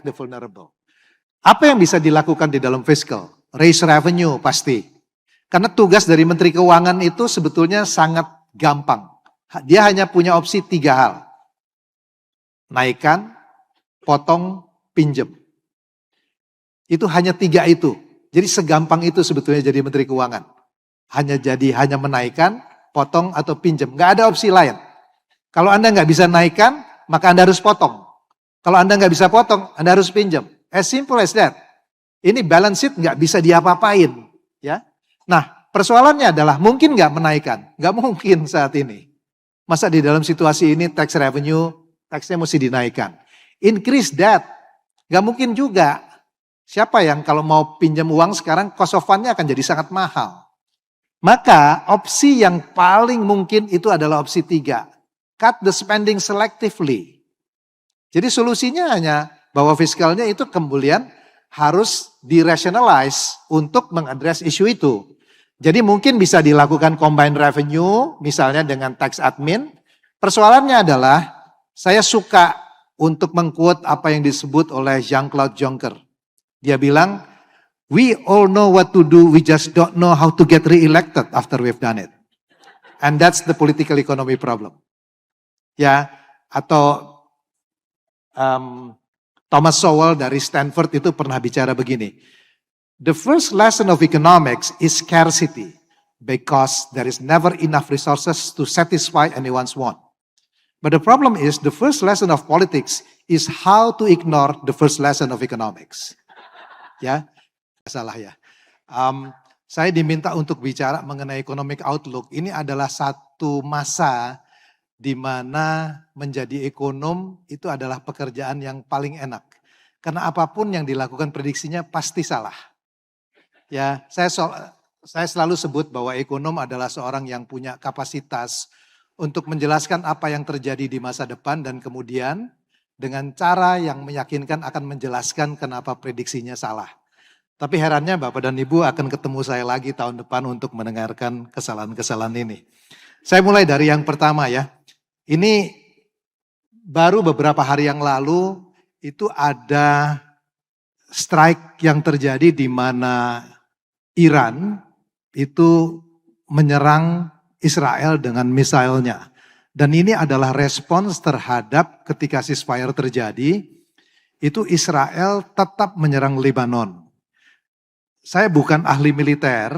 the vulnerable. Apa yang bisa dilakukan di dalam fiscal? Raise revenue pasti. Karena tugas dari Menteri Keuangan itu sebetulnya sangat gampang. Dia hanya punya opsi 3 hal. Naikkan, potong, pinjem. Itu hanya 3 itu. Jadi segampang itu sebetulnya jadi Menteri Keuangan. Hanya menaikkan, potong atau pinjem. Nggak ada opsi lain. Kalau Anda nggak bisa naikkan, maka Anda harus potong. Kalau Anda nggak bisa potong, Anda harus pinjam. As simple as that. Ini balance sheet nggak bisa diapa-apain. Ya. Nah, persoalannya adalah mungkin nggak menaikkan? Nggak mungkin saat ini. Masa di dalam situasi ini tax revenue, taxnya mesti dinaikkan. Increase that. Nggak mungkin juga. Siapa yang kalau mau pinjam uang sekarang cost of fund-nya akan jadi sangat mahal. Maka opsi yang paling mungkin itu adalah opsi 3. Cut the spending selectively. Jadi solusinya hanya bahwa fiskalnya itu kemudian harus dirationalize untuk mengadres isu itu. Jadi mungkin bisa dilakukan combined revenue misalnya dengan tax admin. Persoalannya adalah saya suka untuk mengquote apa yang disebut oleh Jean-Claude Juncker. Dia bilang, we all know what to do, we just don't know how to get re-elected after we've done it. And that's the political economy problem. Ya, atau Thomas Sowell dari Stanford itu pernah bicara begini. The first lesson of economics is scarcity because there is never enough resources to satisfy anyone's want. But the problem is the first lesson of politics is how to ignore the first lesson of economics. Ya, salah ya. Saya diminta untuk bicara mengenai economic outlook. Ini adalah satu masa di mana menjadi ekonom itu adalah pekerjaan yang paling enak. Karena apapun yang dilakukan prediksinya pasti salah. Ya, saya selalu sebut bahwa ekonom adalah seorang yang punya kapasitas untuk menjelaskan apa yang terjadi di masa depan dan kemudian dengan cara yang meyakinkan akan menjelaskan kenapa prediksinya salah. Tapi herannya Bapak dan Ibu akan ketemu saya lagi tahun depan untuk mendengarkan kesalahan-kesalahan ini. Saya mulai dari yang pertama ya. Ini baru beberapa hari yang lalu itu ada strike yang terjadi di mana Iran itu menyerang Israel dengan misailnya. Dan ini adalah respons terhadap ketika ceasefire terjadi, itu Israel tetap menyerang Lebanon. Saya bukan ahli militer,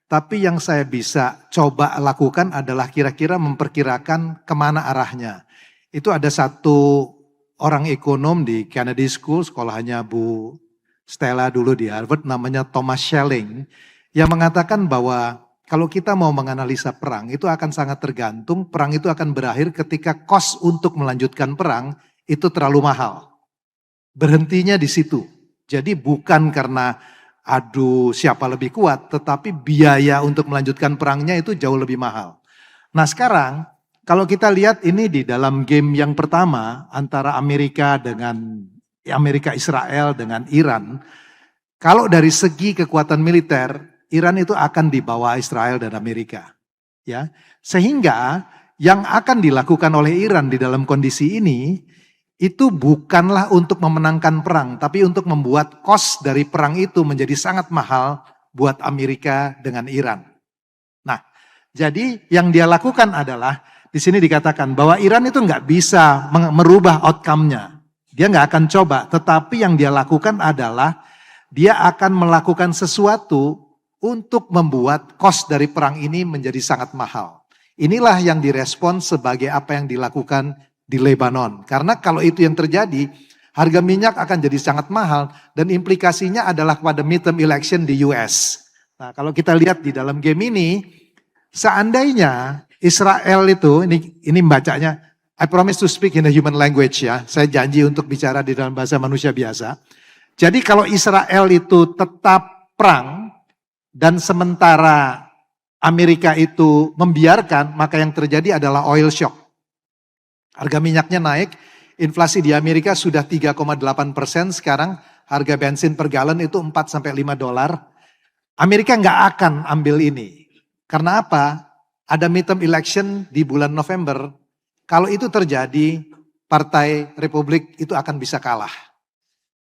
tapi yang saya bisa coba lakukan adalah kira-kira memperkirakan kemana arahnya. Itu ada satu orang ekonom di Kennedy School, sekolahnya Bu Stella dulu di Harvard, namanya Thomas Schelling, yang mengatakan bahwa kalau kita mau menganalisa perang, itu akan sangat tergantung, perang itu akan berakhir ketika cost untuk melanjutkan perang itu terlalu mahal. Berhentinya di situ. Jadi bukan karena adu siapa lebih kuat, tetapi biaya untuk melanjutkan perangnya itu jauh lebih mahal. Nah sekarang, kalau kita lihat ini di dalam game yang pertama, antara Amerika Israel dengan Iran, kalau dari segi kekuatan militer, Iran itu akan di bawah Israel dan Amerika. Ya, sehingga yang akan dilakukan oleh Iran di dalam kondisi ini itu bukanlah untuk memenangkan perang, tapi untuk membuat cost dari perang itu menjadi sangat mahal buat Amerika dengan Iran. Nah, jadi yang dia lakukan adalah di sini dikatakan bahwa Iran itu nggak bisa merubah outcome-nya. Dia nggak akan coba, tetapi yang dia lakukan adalah dia akan melakukan sesuatu untuk membuat cost dari perang ini menjadi sangat mahal. Inilah yang direspon sebagai apa yang dilakukan di Lebanon. Karena kalau itu yang terjadi, harga minyak akan jadi sangat mahal dan implikasinya adalah pada midterm election di US. Nah, kalau kita lihat di dalam game ini, seandainya Israel itu, ini bacanya, I promise to speak in a human language ya. Saya janji untuk bicara di dalam bahasa manusia biasa. Jadi kalau Israel itu tetap perang, dan sementara Amerika itu membiarkan, maka yang terjadi adalah oil shock. Harga minyaknya naik, inflasi di Amerika sudah 3,8%, sekarang harga bensin per galon itu 4-5 dolar. Amerika nggak akan ambil ini. Karena apa? Ada midterm election di bulan November. Kalau itu terjadi, Partai Republik itu akan bisa kalah.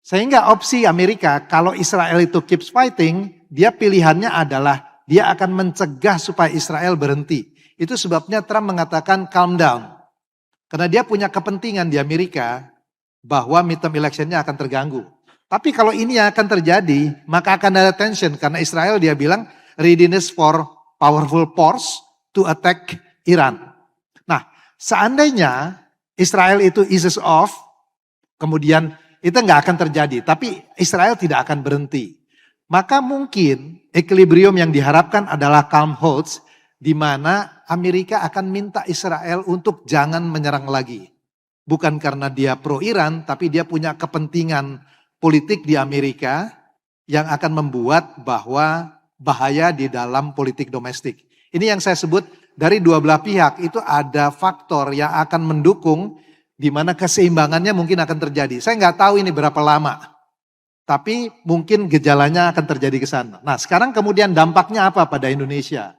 Sehingga opsi Amerika kalau Israel itu keeps fighting, dia pilihannya adalah dia akan mencegah supaya Israel berhenti. Itu sebabnya Trump mengatakan calm down. Karena dia punya kepentingan di Amerika bahwa midterm electionnya akan terganggu. Tapi kalau ini yang akan terjadi, maka akan ada tension. Karena Israel dia bilang readiness for powerful force to attack Iran. Nah, seandainya Israel itu eases off, kemudian itu nggak akan terjadi. Tapi Israel tidak akan berhenti. Maka mungkin equilibrium yang diharapkan adalah calm holds, di mana Amerika akan minta Israel untuk jangan menyerang lagi. Bukan karena dia pro-Iran, tapi dia punya kepentingan politik di Amerika yang akan membuat bahwa bahaya di dalam politik domestik. Ini yang saya sebut dari dua belah pihak itu ada faktor yang akan mendukung di mana keseimbangannya mungkin akan terjadi. Saya nggak tahu ini berapa lama, tapi mungkin gejalanya akan terjadi ke sana. Nah, sekarang kemudian dampaknya apa pada Indonesia?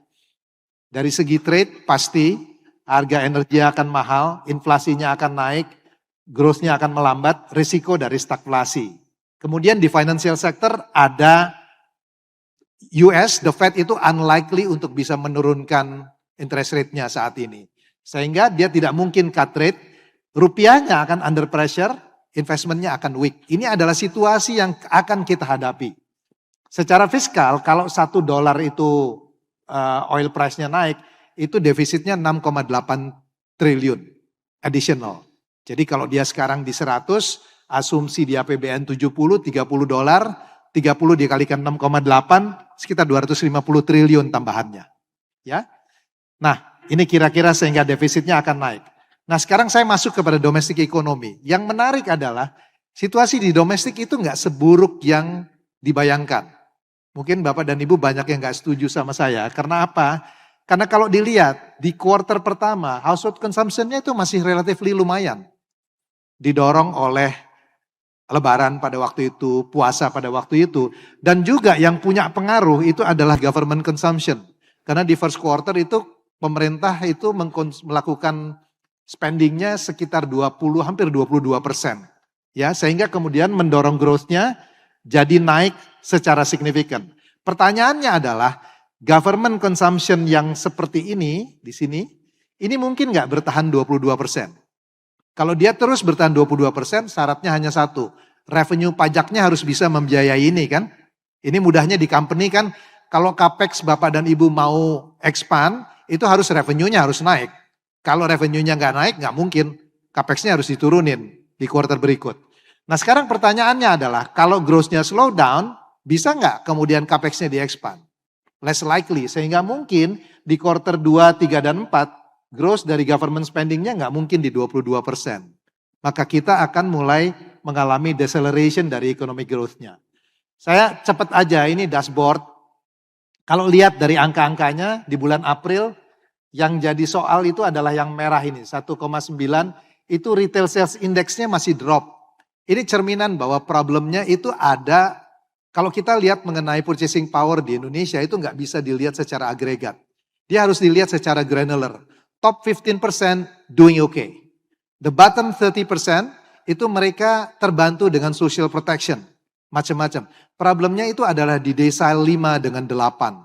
Dari segi trade pasti harga energi akan mahal, inflasinya akan naik, growth-nya akan melambat, risiko dari stagflasi. Kemudian di financial sector ada US, the Fed itu unlikely untuk bisa menurunkan interest rate-nya saat ini. Sehingga dia tidak mungkin cut rate, rupiahnya akan under pressure, investment-nya akan weak. Ini adalah situasi yang akan kita hadapi. Secara fiskal, kalau $1 itu oil price-nya naik, itu defisitnya 6,8 triliun additional. Jadi kalau dia sekarang di 100, asumsi di APBN 70, $30, 30 dikalikan 6,8, sekitar 250 triliun tambahannya. Ya. Nah, ini kira-kira sehingga defisitnya akan naik. Nah, sekarang saya masuk kepada domestic economy. Yang menarik adalah situasi di domestik itu nggak seburuk yang dibayangkan. Mungkin Bapak dan Ibu banyak yang nggak setuju sama saya. Karena apa? Karena kalau dilihat di kuartal pertama, household consumption-nya itu masih relatively lumayan. Didorong oleh Lebaran pada waktu itu, puasa pada waktu itu. Dan juga yang punya pengaruh itu adalah government consumption. Karena di first quarter itu pemerintah itu melakukan spendingnya sekitar 20, hampir 22%. Ya, sehingga kemudian mendorong growth-nya jadi naik secara signifikan. Pertanyaannya adalah government consumption yang seperti ini di sini, ini mungkin nggak bertahan 22%. Kalau dia terus bertahan 22%, syaratnya hanya satu, revenue pajaknya harus bisa membiayai ini kan. Ini mudahnya di company kan, kalau capex Bapak dan Ibu mau expand, itu harus revenue-nya harus naik. Kalau revenue-nya nggak naik, nggak mungkin, capex-nya harus diturunin di kuartal berikut. Nah sekarang pertanyaannya adalah, kalau growth-nya slow down, bisa nggak kemudian capex-nya di-expand? Less likely, sehingga mungkin di kuartal 2, 3, dan 4, growth dari government spending-nya nggak mungkin di 22%. Maka kita akan mulai mengalami deceleration dari economic growth-nya. Saya cepat aja, ini dashboard. Kalau lihat dari angka-angkanya di bulan April, yang jadi soal itu adalah yang merah ini, 1,9, itu retail sales index-nya masih drop. Ini cerminan bahwa problemnya itu ada, kalau kita lihat mengenai purchasing power di Indonesia itu nggak bisa dilihat secara agregat. Dia harus dilihat secara granular. Top 15% doing okay. The bottom 30% itu mereka terbantu dengan social protection. Macam-macam. Problemnya itu adalah di decile 5 dengan 8.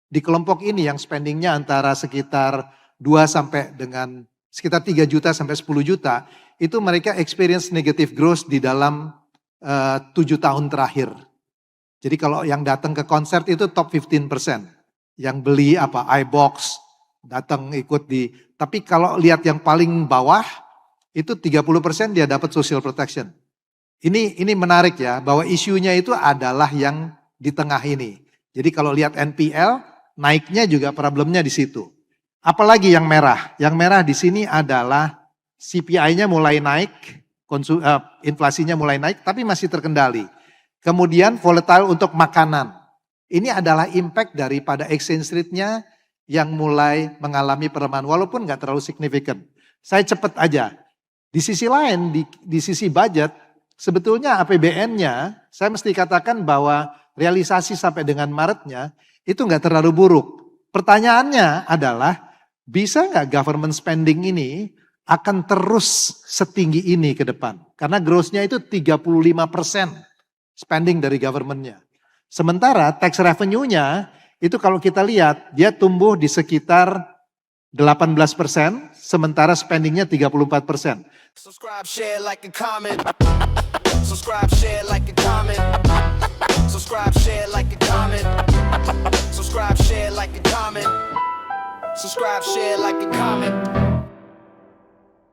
Di kelompok ini yang spendingnya antara sekitar 2 sampai dengan sekitar 3 juta sampai 10 juta, itu mereka experience negative growth di dalam 7 tahun terakhir. Jadi kalau yang datang ke konser itu top 15%. Yang beli apa iBox, datang ikut di, tapi kalau lihat yang paling bawah, itu 30% dia dapat social protection. Ini menarik ya, bahwa isunya itu adalah yang di tengah ini. Jadi kalau lihat NPL, naiknya juga problemnya di situ. Apalagi yang merah? Yang merah di sini adalah CPI-nya mulai naik, inflasinya mulai naik, tapi masih terkendali. Kemudian volatile untuk makanan. Ini adalah impact daripada exchange rate-nya yang mulai mengalami pelemahan, walaupun nggak terlalu signifikan. Saya cepat aja. Di sisi lain, di sisi budget, sebetulnya APBN-nya, saya mesti katakan bahwa realisasi sampai dengan Maretnya, itu nggak terlalu buruk. Pertanyaannya adalah, bisa nggak government spending ini akan terus setinggi ini ke depan. Karena growth-nya itu 35% spending dari government-nya. Sementara tax revenue-nya itu kalau kita lihat dia tumbuh di sekitar 18%, sementara spending-nya 34%. Subscribe, share, like, and comment. Subscribe, share, like, and comment. Subscribe, share, like, and comment. Subscribe, share, like, and comment. Subscribe, share, like, and